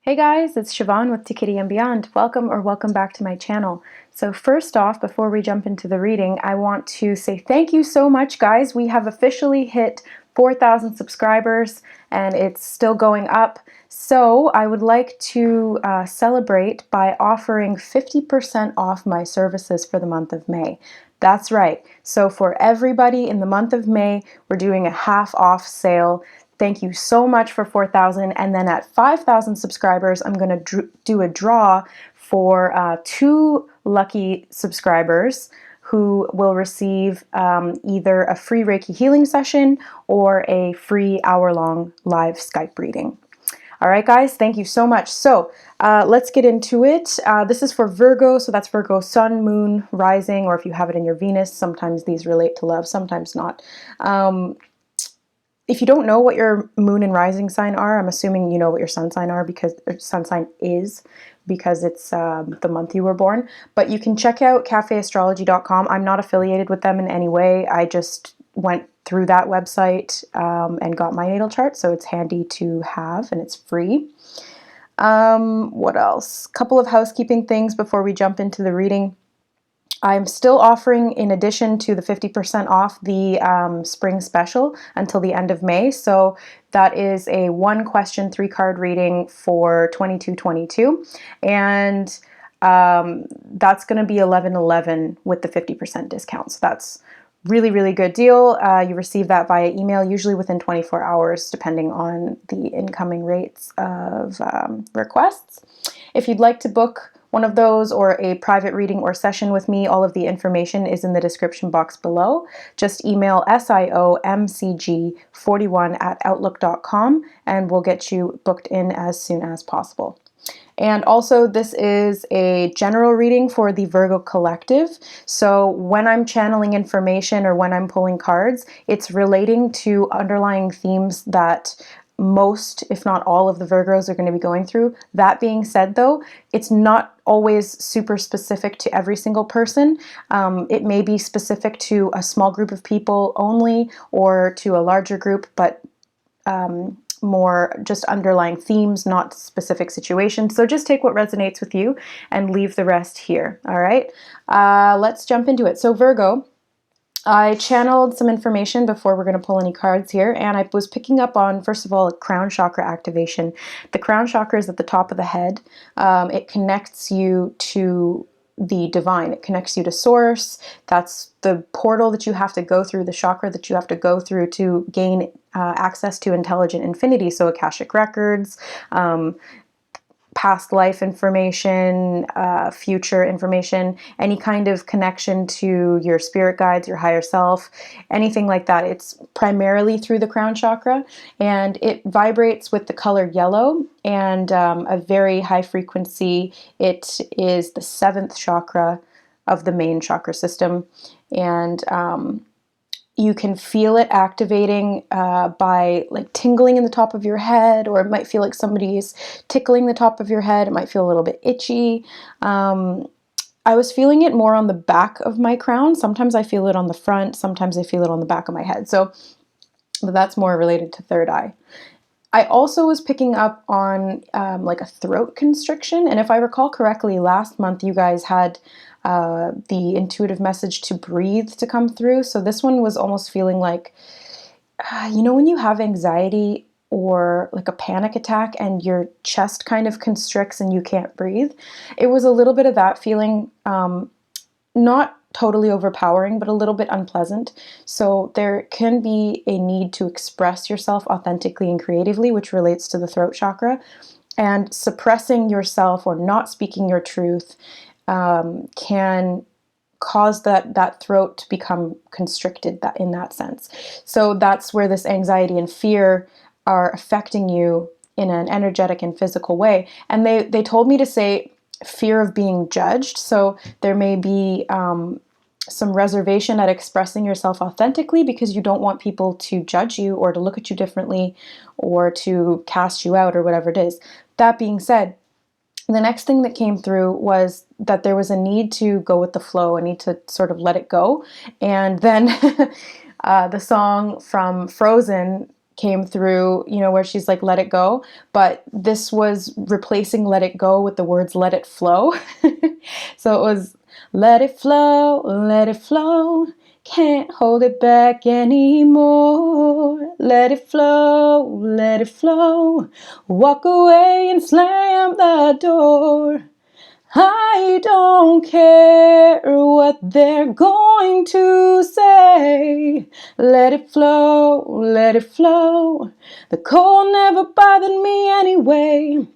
Hey guys, it's Siobhan with Quickie and Beyond. Welcome back to my channel. So first off, before we jump into the reading, I want to say thank you so much, guys. We have officially hit 4,000 subscribers and it's still going up. So I would like to celebrate by offering 50% off my services for the month of May. That's right. So for everybody in the month of May, we're doing a half off sale. Thank you so much for 4,000. And then at 5,000 subscribers, I'm going to do a draw for 2 lucky subscribers who will receive either a free Reiki healing session or a free hour-long live Skype reading. All right, guys, thank you so much. So let's get into it. This is for Virgo, so that's Virgo sun, moon, rising, or if you have it in your Venus, sometimes these relate to love, sometimes not. If you don't know what your moon and rising sign are, I'm assuming you know what your sun sign are because sun sign is because it's the month you were born. But you can check out cafeastrology.com. I'm not affiliated with them in any way. I just went through that website and got my natal chart, so it's handy to have and it's free. What else? Couple of housekeeping things before we jump into the reading. I'm still offering, in addition to the 50% off, the spring special until the end of May. So that is a 1-question, 3-card reading for $22.22. And that's going to be $11.11 with the 50% discount. So that's really, really good deal. You receive that via email, usually within 24 hours, depending on the incoming rates of requests. If you'd like to book one of those or a private reading or session with me, all of the information is in the description box below. Just email siomcg41@outlook.com and we'll get you booked in as soon as possible. And also, this is a general reading for the Virgo collective. So when I'm channeling information or when I'm pulling cards, it's relating to underlying themes that most, if not all, of the Virgos are going to be going through. That being said, though, it's not always super specific to every single person. It may be specific to a small group of people only or to a larger group, but more just underlying themes, not specific situations. So just take what resonates with you and leave the rest here. All right, let's jump into it. So Virgo, I channeled some information before we're going to pull any cards here, and I was picking up on, first of all, crown chakra activation. The crown chakra is at the top of the head. It connects you to the divine. It connects you to source. That's the portal that you have to go through, the chakra that you have to go through to gain access to intelligent infinity. So Akashic records, past life information, future information, any kind of connection to your spirit guides, your higher self, anything like that. It's primarily through the crown chakra, and it vibrates with the color yellow and a very high frequency. It is the 7th chakra of the main chakra system, and you can feel it activating by like tingling in the top of your head, or it might feel like somebody's tickling the top of your head. It might feel a little bit itchy. I was feeling it more on the back of my crown. Sometimes I feel it on the front. Sometimes I feel it on the back of my head. So that's more related to third eye. I also was picking up on like a throat constriction. And if I recall correctly, last month you guys had the intuitive message to breathe to come through. So this one was almost feeling like, you know, when you have anxiety or like a panic attack and your chest kind of constricts and you can't breathe. It was a little bit of that feeling, not totally overpowering, but a little bit unpleasant. So there can be a need to express yourself authentically and creatively, which relates to the throat chakra. And suppressing yourself or not speaking your truth can cause that throat to become constricted in that sense. So that's where this anxiety and fear are affecting you in an energetic and physical way. And they told me to say fear of being judged. So there may be some reservation at expressing yourself authentically because you don't want people to judge you or to look at you differently or to cast you out or whatever it is. That being said, the next thing that came through was that there was a need to go with the flow, a need to sort of let it go. And then the song from Frozen came through, you know, where she's like, let it go. But this was replacing let it go with the words let it flow. So it was let it flow, let it flow. Can't hold it back anymore. Let it flow, let it flow. Walk away and slam the door. I don't care what they're going to say. Let it flow, let it flow. The cold never bothered me anyway.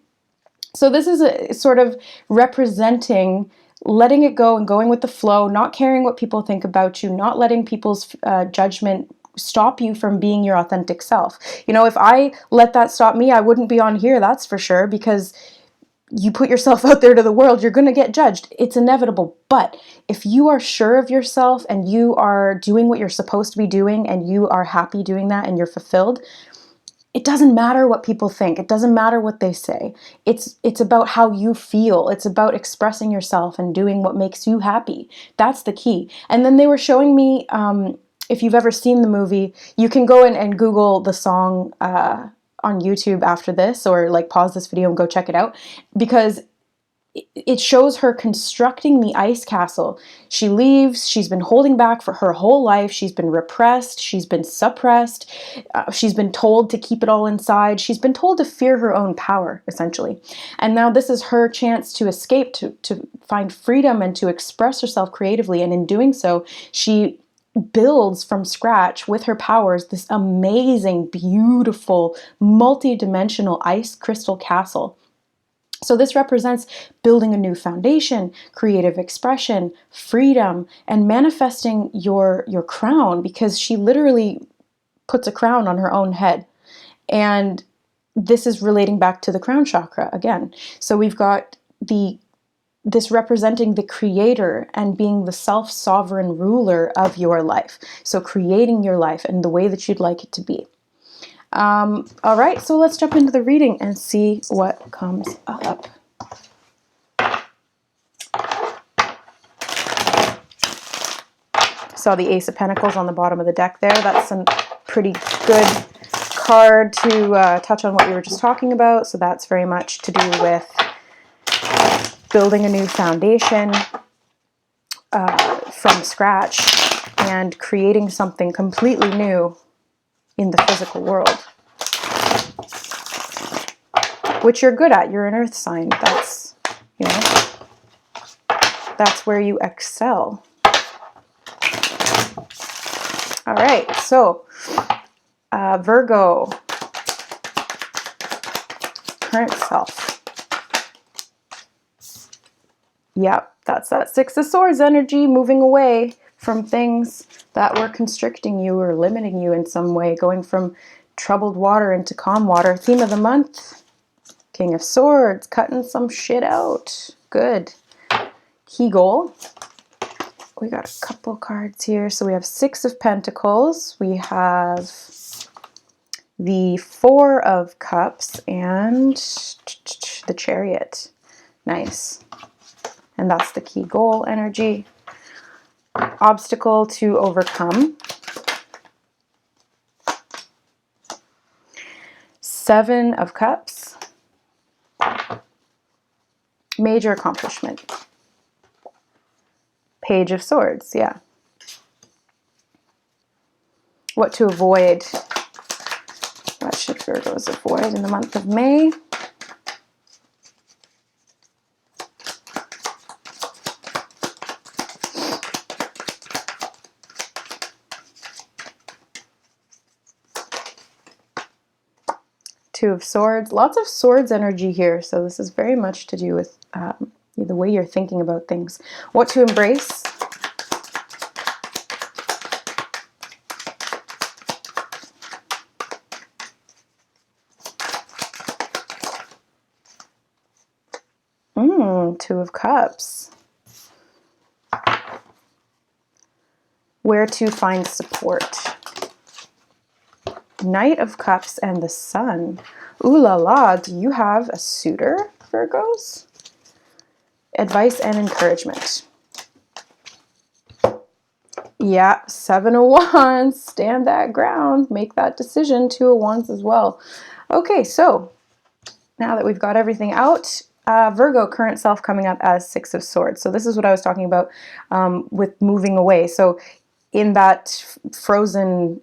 So this is a sort of representing letting it go and going with the flow, not caring what people think about you, not letting people's judgment stop you from being your authentic self. You know, if I let that stop me, I wouldn't be on here, that's for sure, because you put yourself out there to the world, you're going to get judged. It's inevitable. But if you are sure of yourself and you are doing what you're supposed to be doing and you are happy doing that and you're fulfilled, it doesn't matter what people think. It doesn't matter what they say. It's about how you feel. It's about expressing yourself and doing what makes you happy. That's the key. And then they were showing me, if you've ever seen the movie, you can go in and Google the song on YouTube after this, or like pause this video and go check it out, because it shows her constructing the ice castle. She leaves. She's been holding back for her whole life. She's been repressed. She's been suppressed. She's been told to keep it all inside. She's been told to fear her own power, essentially. And now this is her chance to escape, to find freedom and to express herself creatively. And in doing so, she builds from scratch with her powers this amazing, beautiful, multi-dimensional ice crystal castle. So this represents building a new foundation, creative expression, freedom, and manifesting your crown, because she literally puts a crown on her own head. And this is relating back to the crown chakra again. So we've got this representing the creator and being the self-sovereign ruler of your life. So creating your life in the way that you'd like it to be. All right, so let's jump into the reading and see what comes up. Saw the Ace of Pentacles on the bottom of the deck there. That's a pretty good card to touch on what we were just talking about. So that's very much to do with building a new foundation from scratch and creating something completely new in the physical world, which you're good at. You're an earth sign. That's, you know, that's where you excel. All right, so Virgo, current self. Yep, that's that Six of Swords energy, moving away from things that were constricting you or limiting you in some way, going from troubled water into calm water. Theme of the month, King of Swords, cutting some shit out. Good. Key goal. We got a couple cards here. So we have Six of Pentacles. We have the Four of Cups and the Chariot. Nice. And that's the key goal energy. Obstacle to overcome. Seven of Cups. Major accomplishment. Page of Swords, yeah. What to avoid. What should Virgos avoid in the month of May? Two of Swords. Lots of swords energy here. So this is very much to do with the way you're thinking about things. What to embrace. Two of Cups. Where to find support. Knight of Cups and the Sun. Ooh la la, do you have a suitor, Virgos? Advice and encouragement. Yeah, 7 of Wands, stand that ground, make that decision. 2 of Wands as well. Okay, so now that we've got everything out, Virgo current self coming up as 6 of Swords. So this is what I was talking about with moving away. So in that frozen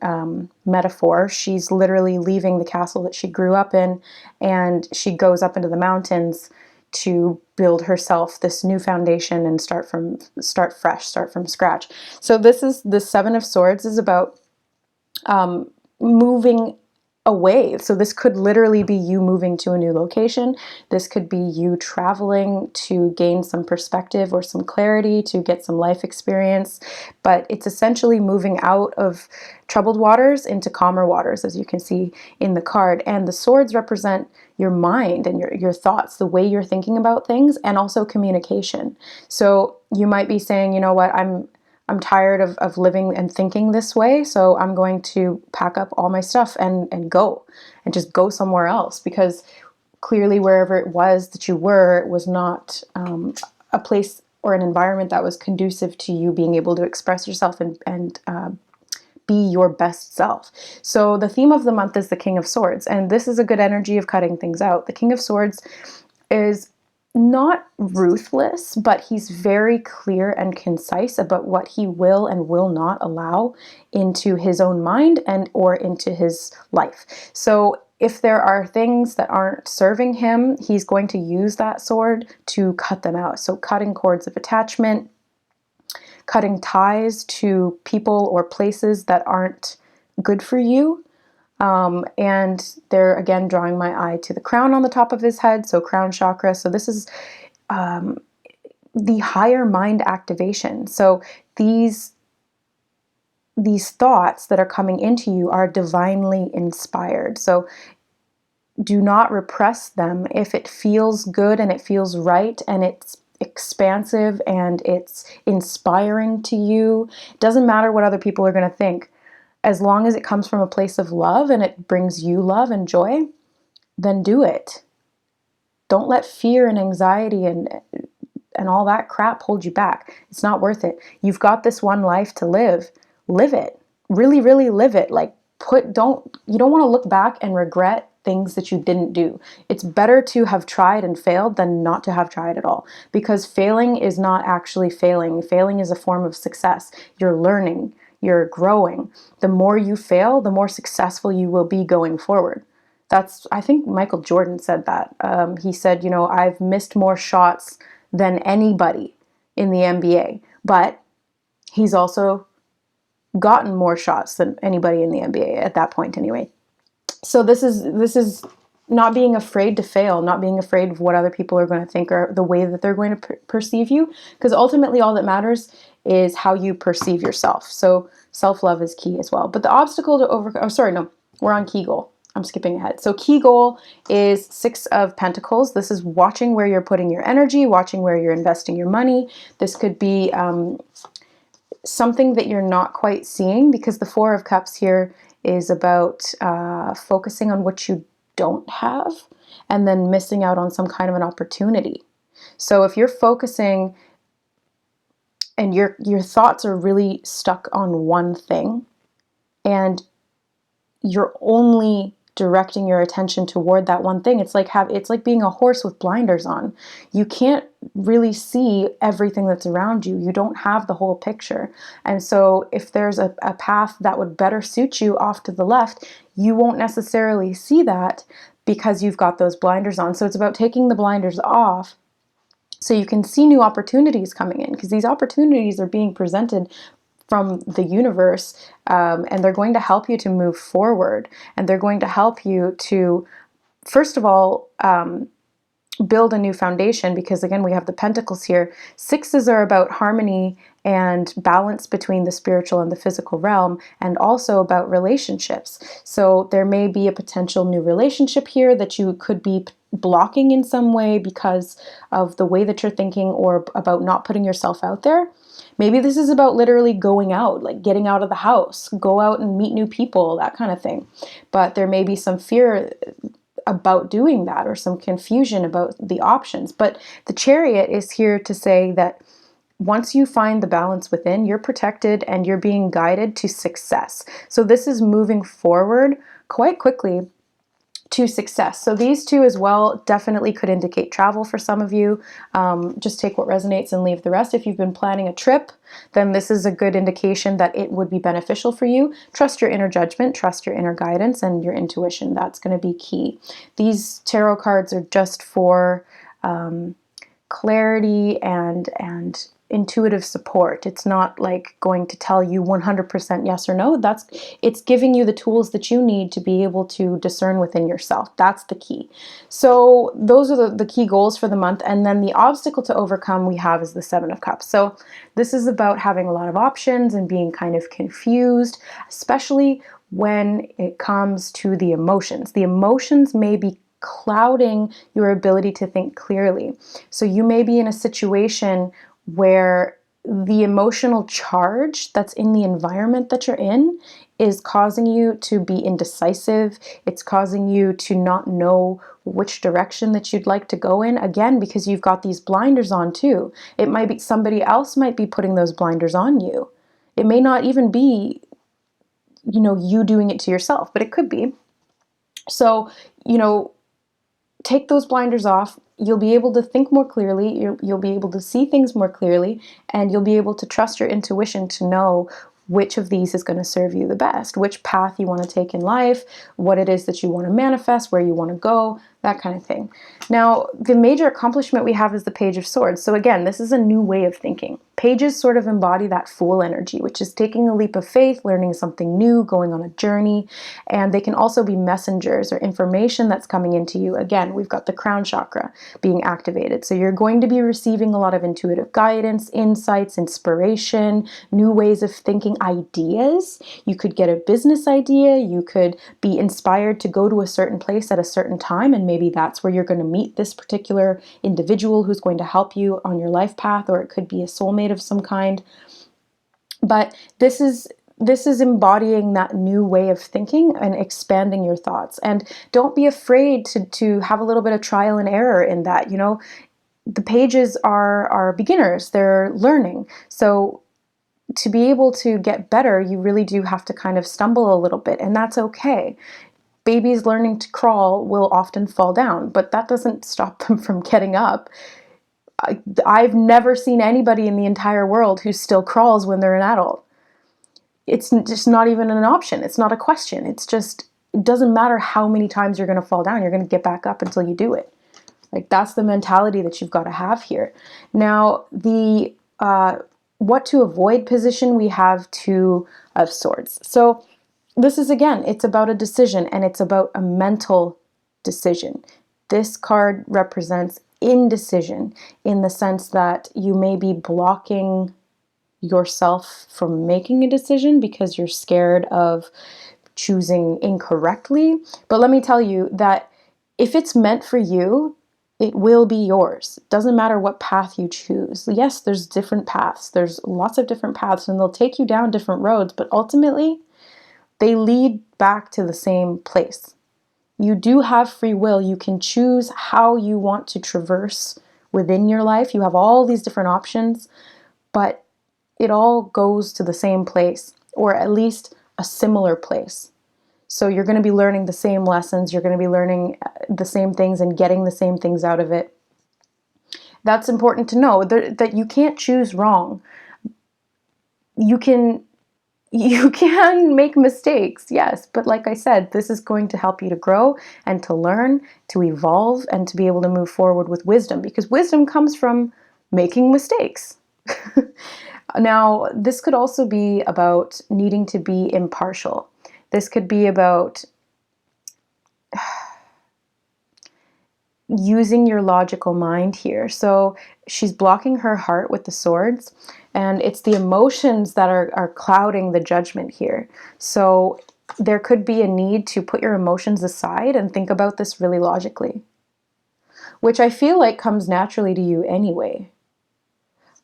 metaphor, she's literally leaving the castle that she grew up in, and she goes up into the mountains to build herself this new foundation and start fresh, start from scratch. So this is the 7 of Swords is about moving away. So this could literally be you moving to a new location. This could be you traveling to gain some perspective or some clarity, to get some life experience. But it's essentially moving out of troubled waters into calmer waters, as you can see in the card. And the swords represent your mind and your thoughts, the way you're thinking about things, and also communication. So you might be saying, you know what, I'm tired of living and thinking this way, so I'm going to pack up all my stuff and go, and just go somewhere else, because clearly wherever it was that you were, it was not a place or an environment that was conducive to you being able to express yourself and be your best self. So the theme of the month is the King of Swords, and this is a good energy of cutting things out. The King of Swords is not ruthless, but he's very clear and concise about what he will and will not allow into his own mind and or into his life. So if there are things that aren't serving him, he's going to use that sword to cut them out. So cutting cords of attachment, cutting ties to people or places that aren't good for you. And they're again drawing my eye to the crown on the top of his head, so crown chakra. So this is the higher mind activation. So these thoughts that are coming into you are divinely inspired. So do not repress them. If it feels good and it feels right and it's expansive and it's inspiring to you, it doesn't matter what other people are going to think. As long as it comes from a place of love and it brings you love and joy, then do it. Don't let fear and anxiety and all that crap hold you back. It's not worth it. You've got this one life to live. Live it. Really, really live it. Like you don't want to look back and regret things that you didn't do. It's better to have tried and failed than not to have tried at all, because failing is not actually failing. Failing is a form of success. You're learning. You're growing. The more you fail, the more successful you will be going forward. I think Michael Jordan said that. He said, I've missed more shots than anybody in the NBA, but he's also gotten more shots than anybody in the NBA at that point anyway. So this is not being afraid to fail, not being afraid of what other people are going to think or the way that they're going to perceive you, because ultimately all that matters is how you perceive yourself. So self-love is key as well. But the obstacle to overcome, we're on key goal. I'm skipping ahead. So key goal is 6 of Pentacles. This is watching where you're putting your energy, watching where you're investing your money. This could be something that you're not quite seeing, because the 4 of Cups here is about focusing on what you don't have and then missing out on some kind of an opportunity. So if you're focusing and your thoughts are really stuck on one thing and you're only directing your attention toward that one thing, it's like being a horse with blinders on. You can't really see everything that's around you. You don't have the whole picture. And so if there's a path that would better suit you off to the left, you won't necessarily see that because you've got those blinders on. So it's about taking the blinders off so you can see new opportunities coming in, because these opportunities are being presented from the universe, and they're going to help you to move forward, and they're going to help you to, first of all, build a new foundation, because again, we have the Pentacles here. 6s are about harmony and balance between the spiritual and the physical realm, and also about relationships. So there may be a potential new relationship here that you could be blocking in some way because of the way that you're thinking, or about not putting yourself out there. Maybe this is about literally going out, like getting out of the house, go out and meet new people, that kind of thing. But there may be some fear about doing that, or some confusion about the options. But the Chariot is here to say that once you find the balance within, you're protected and you're being guided to success. So this is moving forward quite quickly to success. So these two as well definitely could indicate travel for some of you. Just take what resonates and leave the rest. If you've been planning a trip, then this is a good indication that it would be beneficial for you. Trust your inner judgment, trust your inner guidance and your intuition. That's going to be key. These tarot cards are just for clarity and intuitive support. It's not like going to tell you 100% yes or no. It's giving you the tools that you need to be able to discern within yourself. That's the key. So those are the key goals for the month. And then the obstacle to overcome we have is the Seven of Cups. So this is about having a lot of options and being kind of confused, especially when it comes to the emotions. The emotions may be clouding your ability to think clearly. So you may be in a situation where the emotional charge that's in the environment that you're in is causing you to be indecisive. It's causing you to not know which direction that you'd like to go in, again, because you've got these blinders on too. It might be somebody else might be putting those blinders on you. It may not even be, you doing it to yourself, but it could be. So, take those blinders off. You'll be able to think more clearly. You'll be able to see things more clearly, and you'll be able to trust your intuition to know which of these is going to serve you the best, which path you want to take in life, what it is that you want to manifest, where you want to go, that kind of thing. Now, the major accomplishment we have is the Page of Swords. So again, this is a new way of thinking. Pages sort of embody that Fool energy, which is taking a leap of faith, learning something new, going on a journey. And they can also be messengers or information that's coming into you. Again, we've got the crown chakra being activated. So you're going to be receiving a lot of intuitive guidance, insights, inspiration, new ways of thinking, ideas. You could get a business idea. You could be inspired to go to a certain place at a certain time, and maybe that's where you're going to meet this particular individual who's going to help you on your life path, or it could be a soulmate of some kind. But this is embodying that new way of thinking and expanding your thoughts. And don't be afraid to have a little bit of trial and error in that. The pages are beginners. They're learning. So to be able to get better, you really do have to kind of stumble a little bit, and that's okay. Babies learning to crawl will often fall down, but that doesn't stop them from getting up. I've never seen anybody in the entire world who still crawls when they're an adult. It's just not even an option. It's not a question. It doesn't matter how many times you're going to fall down. You're going to get back up until you do it. Like, that's the mentality that you've got to have here. Now, the what to avoid position, we have Two of Swords. So this is, again, it's about a decision, and it's about a mental decision. This card represents indecision in the sense that you may be blocking yourself from making a decision because you're scared of choosing incorrectly. But let me tell you that if it's meant for you, it will be yours. It doesn't matter what path you choose. Yes, there's different paths. There's lots of different paths, and they'll take you down different roads, but ultimately they lead back to the same place. You do have free will. You can choose how you want to traverse within your life. You have all these different options, but it all goes to the same place, or at least a similar place. So you're going to be learning the same lessons. You're going to be learning the same things and getting the same things out of it. That's important to know, that you can't choose wrong. You can make mistakes, yes, but like I said, this is going to help you to grow and to learn, to evolve, and to be able to move forward with wisdom, because wisdom comes from making mistakes. Now, this could also be about needing to be impartial. This could be about using your logical mind here. So she's blocking her heart with the swords, and it's the emotions that are clouding the judgment here. So there could be a need to put your emotions aside and think about this really logically, which I feel like comes naturally to you anyway.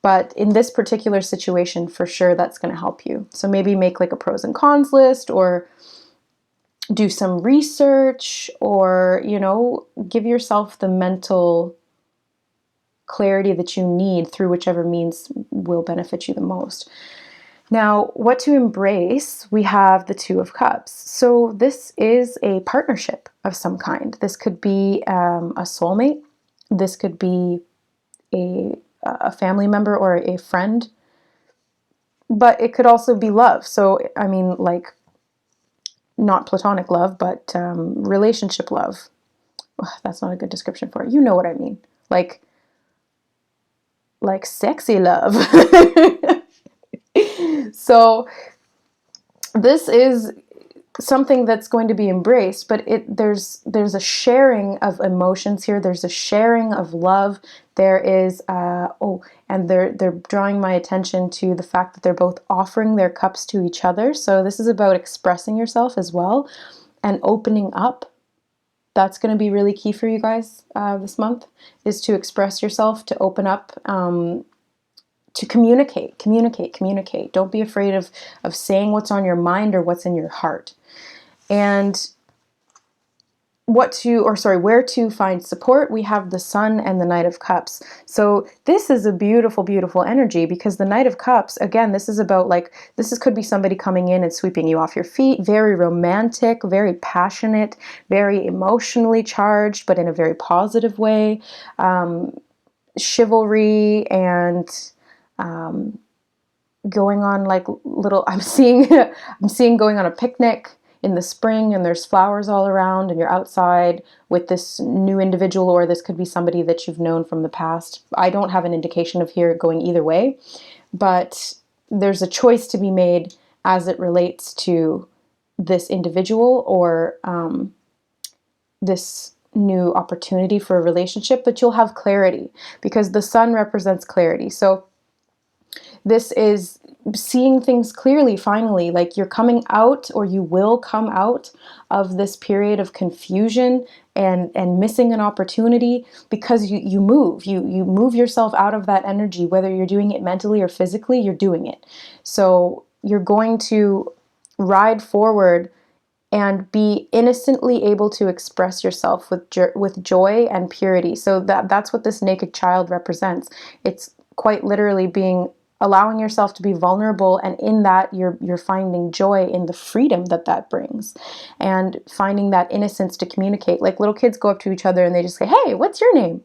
But in this particular situation, for sure, that's going to help you. So maybe make like a pros and cons list, or do some research, or, give yourself the mental clarity that you need through whichever means will benefit you the most. Now, what to embrace? We have the Two of Cups. So this is a partnership of some kind. This could be a soulmate. This could be a family member or a friend. But it could also be love. So, I mean, like, not platonic love, but relationship love. Ugh, that's not a good description for it. You know what I mean. Like sexy love. So this is something that's going to be embraced, but there's a sharing of emotions here. There's a sharing of love. There is and they're drawing my attention to the fact that they're both offering their cups to each other. So this is about expressing yourself as well and opening up. That's going to be really key for you guys this month, is to express yourself, to open up, to communicate. Don't be afraid of saying what's on your mind or what's in your heart. And where to find support? We have the Sun and the Knight of Cups. So this is a beautiful, beautiful energy, because the Knight of Cups, again, this is about could be somebody coming in and sweeping you off your feet. Very romantic, very passionate, very emotionally charged, but in a very positive way. Chivalry and going on like little, I'm seeing going on a picnic in the spring, and there's flowers all around, and you're outside with this new individual, or this could be somebody that you've known from the past. I don't have an indication of here going either way, but there's a choice to be made as it relates to this individual or this new opportunity for a relationship, but you'll have clarity because the Sun represents clarity. So this is seeing things clearly, finally, like you're coming out, or you will come out of this period of confusion and missing an opportunity, because you move yourself out of that energy, whether you're doing it mentally or physically, you're doing it. So you're going to ride forward and be innocently able to express yourself with joy and purity. So that's what this naked child represents. It's quite literally allowing yourself to be vulnerable, and in that you're finding joy in the freedom that brings, and finding that innocence to communicate. Like little kids go up to each other and they just say, "Hey, what's your name?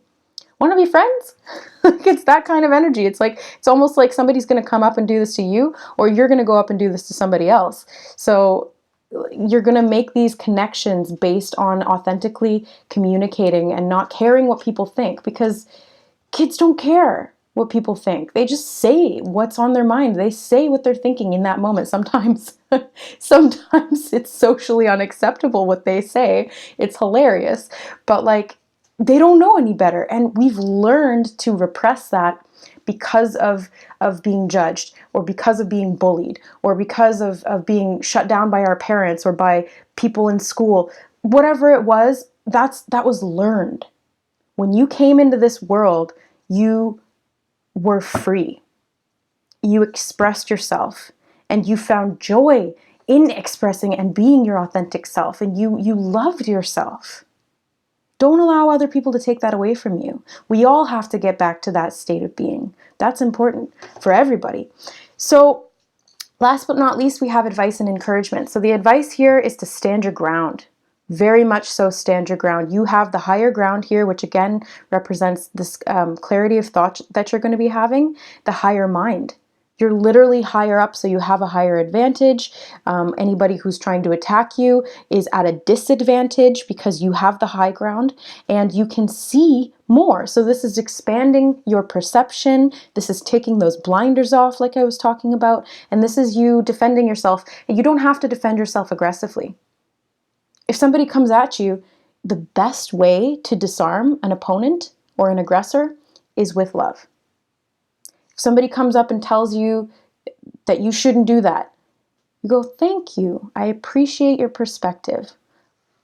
Want to be friends?" Like, it's that kind of energy. It's almost like somebody's going to come up and do this to you, or you're going to go up and do this to somebody else. So you're going to make these connections based on authentically communicating and not caring what people think, because kids don't care what people think. They just say what's on their mind. They say what they're thinking in that moment. Sometimes it's socially unacceptable what they say. It's hilarious, but like, they don't know any better. And we've learned to repress that because of being judged, or because of being bullied, or because of being shut down by our parents or by people in school. Whatever it was, that was learned. When you came into this world, you were free. You expressed yourself, and you found joy in expressing and being your authentic self, and you loved yourself. Don't allow other people to take that away from you. We all have to get back to that state of being. That's important for everybody. So last but not least, we have advice and encouragement. So the advice here is to stand your ground. Very much so, stand your ground. You have the higher ground here, which again represents this clarity of thought that you're going to be having, the higher mind. You're literally higher up, so you have a higher advantage. Anybody who's trying to attack you is at a disadvantage because you have the high ground and you can see more. So this is expanding your perception. This is taking those blinders off like I was talking about. And this is you defending yourself. You don't have to defend yourself aggressively. If somebody comes at you, the best way to disarm an opponent or an aggressor is with love. If somebody comes up and tells you that you shouldn't do that, you go, "Thank you. I appreciate your perspective.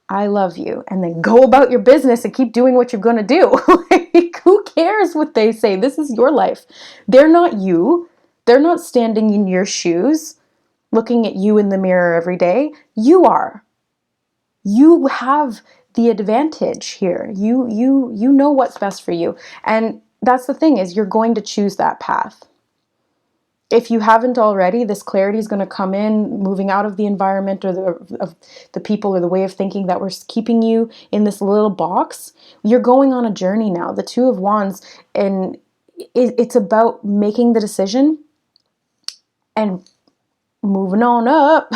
I love you." And then go about your business and keep doing what you're going to do. Like, who cares what they say? This is your life. They're not you. They're not standing in your shoes, looking at you in the mirror every day. You are. You have the advantage here. You know what's best for you. And that's the thing, is you're going to choose that path. If you haven't already, this clarity is going to come in, moving out of the environment or the people or the way of thinking that was keeping you in this little box. You're going on a journey now. The Two of Wands, and it's about making the decision and moving on up.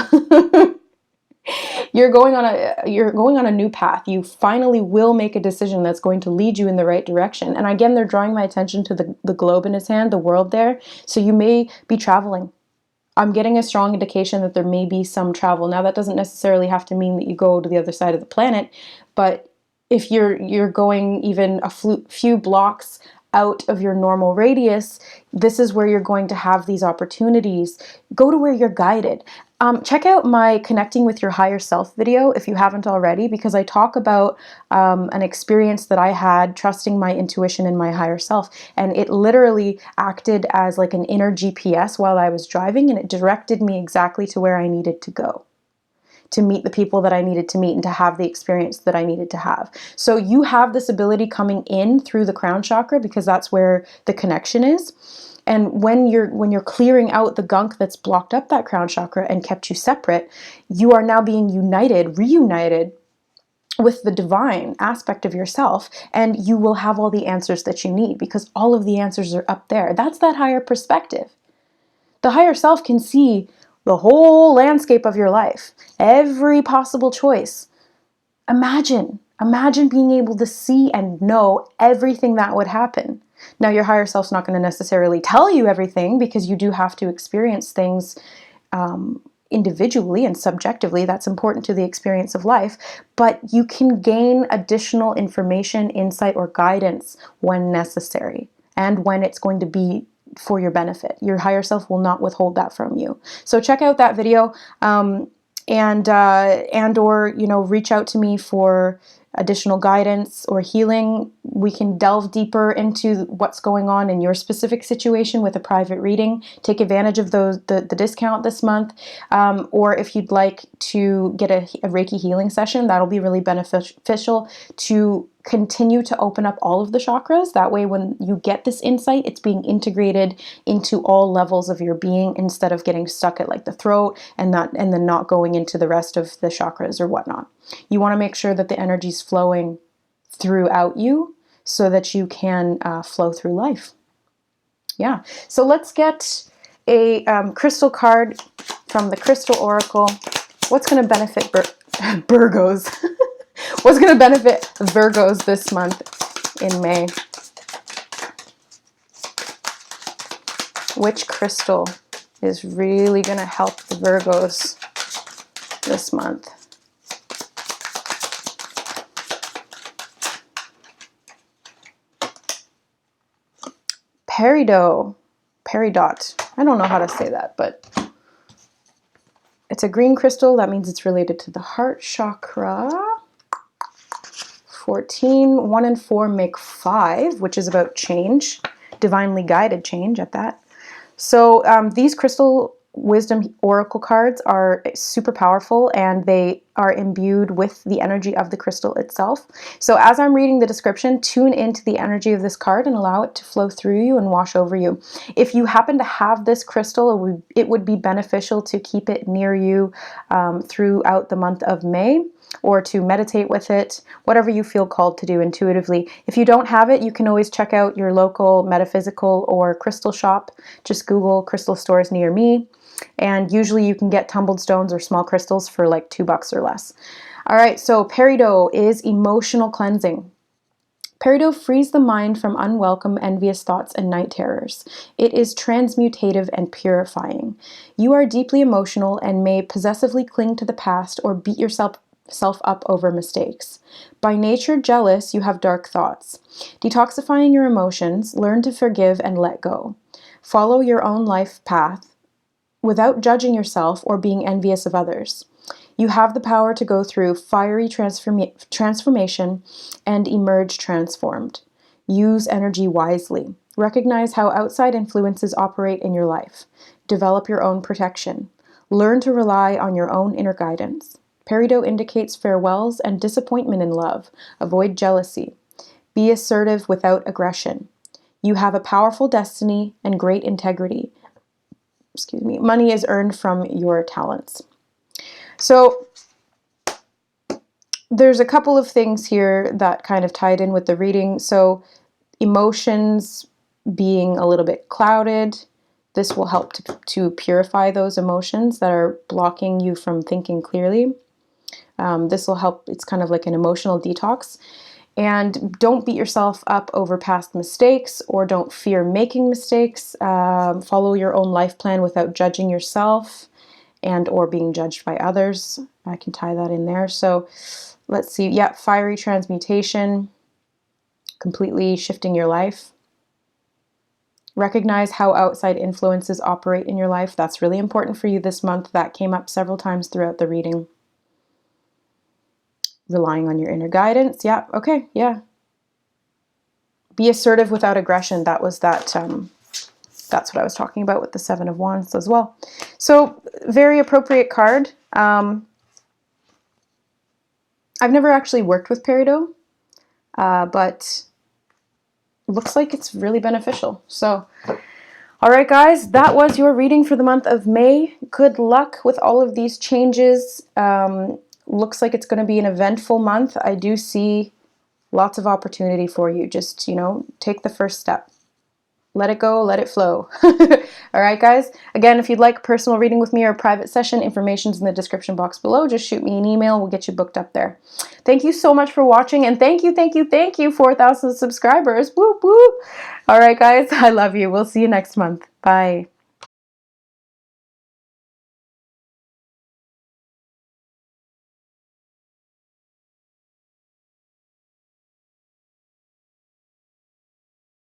You're going on a new path. You finally will make a decision that's going to lead you in the right direction. And again, they're drawing my attention to the globe in his hand, the world there. So you may be traveling. I'm getting a strong indication that there may be some travel. Now, that doesn't necessarily have to mean that you go to the other side of the planet, but if you're going even a few blocks out of your normal radius, this is where you're going to have these opportunities. Go to where you're guided. Check out my Connecting with Your Higher Self video if you haven't already, because I talk about an experience that I had trusting my intuition and my higher self. And it literally acted as like an inner GPS while I was driving, and it directed me exactly to where I needed to go, to meet the people that I needed to meet and to have the experience that I needed to have. So you have this ability coming in through the crown chakra because that's where the connection is. And when you're clearing out the gunk that's blocked up that crown chakra and kept you separate, you are now being reunited with the divine aspect of yourself, and you will have all the answers that you need because all of the answers are up there. That's that higher perspective. The higher self can see the whole landscape of your life, every possible choice. Imagine being able to see and know everything that would happen. Now, your higher self's not going to necessarily tell you everything because you do have to experience things individually and subjectively. That's important to the experience of life. But you can gain additional information, insight, or guidance when necessary and when it's going to be for your benefit. Your higher self will not withhold that from you. So check out that video and or reach out to me for additional guidance or healing. We can delve deeper into what's going on in your specific situation with a private reading. Take advantage of the discount this month. Or if you'd like to get a Reiki healing session, that'll be really beneficial to continue to open up all of the chakras. That way, when you get this insight, it's being integrated into all levels of your being instead of getting stuck at like the throat and then not going into the rest of the chakras or whatnot. You want to make sure that the energy's flowing throughout you so that you can flow through life. Yeah. So let's get a crystal card from the Crystal Oracle. What's going to benefit Virgos? What's going to benefit Virgos this month in May? Which crystal is really going to help the Virgos this month? Peridot. I don't know how to say that, but it's a green crystal. That means it's related to the heart chakra. 14, 1 and 4 make 5, which is about change, divinely guided change at that. So these crystal wisdom oracle cards are super powerful, and they are imbued with the energy of the crystal itself. So as I'm reading the description, tune into the energy of this card and allow it to flow through you and wash over you. If you happen to have this crystal, it would be beneficial to keep it near you throughout the month of May, or to meditate with it, whatever you feel called to do intuitively. If you don't have it, you can always check out your local metaphysical or crystal shop. Just Google crystal stores near me, and usually you can get tumbled stones or small crystals for like $2 or less. All right, so Peridot is emotional cleansing. Peridot frees the mind from unwelcome, envious thoughts and night terrors. It is transmutative and purifying. You are deeply emotional and may possessively cling to the past or beat yourself up over mistakes. By nature jealous, you have dark thoughts. Detoxifying your emotions, learn to forgive and let go. Follow your own life path without judging yourself or being envious of others. You have the power to go through fiery transformation and emerge transformed. Use energy wisely. Recognize how outside influences operate in your life. Develop your own protection. Learn to rely on your own inner guidance. Peridot indicates farewells and disappointment in love. Avoid jealousy. Be assertive without aggression. You have a powerful destiny and great integrity. Excuse me. Money is earned from your talents. So there's a couple of things here that kind of tied in with the reading. So emotions being a little bit clouded, this will help to purify those emotions that are blocking you from thinking clearly. This will help. It's kind of like an emotional detox. And don't beat yourself up over past mistakes, or don't fear making mistakes. Follow your own life plan without judging yourself and or being judged by others. I can tie that in there. So let's see. Yeah, fiery transmutation, completely shifting your life. Recognize how outside influences operate in your life. That's really important for you this month. That came up several times throughout the reading. Relying on your inner guidance. Yeah, okay, yeah. Be assertive without aggression. That was that's what I was talking about with the Seven of Wands as well. So, very appropriate card. I've never actually worked with peridot, but looks like it's really beneficial. So, all right, guys, that was your reading for the month of May. Good luck with all of these changes. Looks like it's going to be an eventful month. I do see lots of opportunity for you. Just, take the first step. Let it go, let it flow. All right, guys. Again, if you'd like a personal reading with me or a private session, information's in the description box below. Just shoot me an email. We'll get you booked up there. Thank you so much for watching, and thank you, 4,000 subscribers. Whoop, whoop. All right, guys. I love you. We'll see you next month. Bye.